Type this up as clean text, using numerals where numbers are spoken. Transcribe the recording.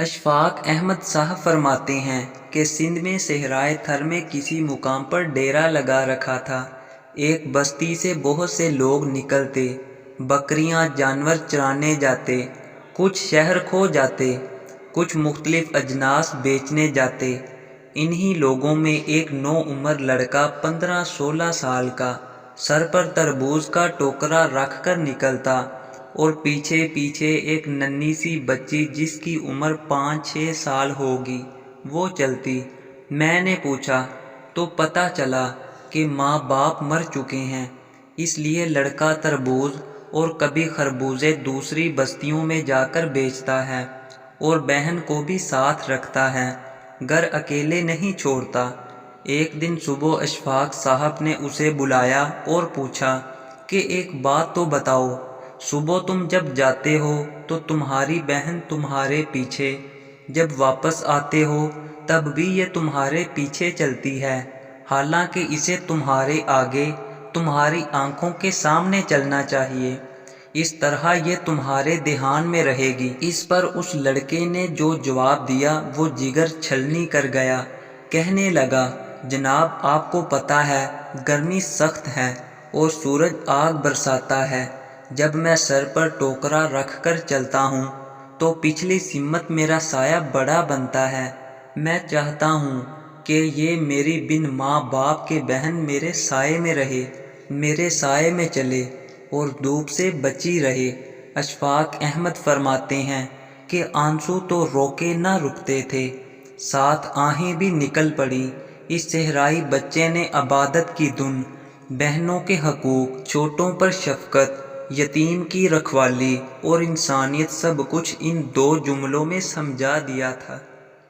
اشفاق احمد صاحب فرماتے ہیں کہ سندھ میں صحرائے تھر میں کسی مقام پر ڈیرا لگا رکھا تھا۔ ایک بستی سے بہت سے لوگ نکلتے، بکریاں جانور چرانے جاتے، کچھ شہر کھو جاتے، کچھ مختلف اجناس بیچنے جاتے۔ انہی لوگوں میں ایک نوعمر لڑکا 15-16 سال کا سر پر تربوز کا ٹوکرا رکھ کر نکلتا اور پیچھے پیچھے ایک ننھی سی بچی جس کی عمر 5-6 سال ہوگی وہ چلتی۔ میں نے پوچھا تو پتہ چلا کہ ماں باپ مر چکے ہیں، اس لیے لڑکا تربوز اور کبھی خربوزے دوسری بستیوں میں جا کر بیچتا ہے اور بہن کو بھی ساتھ رکھتا ہے، گھر اکیلے نہیں چھوڑتا۔ ایک دن صبح اشفاق صاحب نے اسے بلایا اور پوچھا کہ ایک بات تو بتاؤ، صبح تم جب جاتے ہو تو تمہاری بہن تمہارے پیچھے، جب واپس آتے ہو تب بھی یہ تمہارے پیچھے چلتی ہے، حالانکہ اسے تمہارے آگے تمہاری آنکھوں کے سامنے چلنا چاہیے، اس طرح یہ تمہارے دھیان میں رہے گی۔ اس پر اس لڑکے نے جو جواب دیا وہ جگر چھلنی کر گیا۔ کہنے لگا، جناب آپ کو پتہ ہے گرمی سخت ہے اور سورج آگ برساتا ہے، جب میں سر پر ٹوکرا رکھ کر چلتا ہوں تو پچھلی سمت میرا سایہ بڑا بنتا ہے۔ میں چاہتا ہوں کہ یہ میری بن ماں باپ کے بہن میرے سائے میں رہے، میرے سائے میں چلے اور دھوپ سے بچی رہے۔ اشفاق احمد فرماتے ہیں کہ آنسو تو روکے نہ رکتے تھے، ساتھ آہیں بھی نکل پڑیں۔ اس صحرائی بچے نے عبادت کی دھن، بہنوں کے حقوق، چھوٹوں پر شفقت، یتیم کی رکھوالی اور انسانیت سب کچھ ان 2 جملوں میں سمجھا دیا تھا۔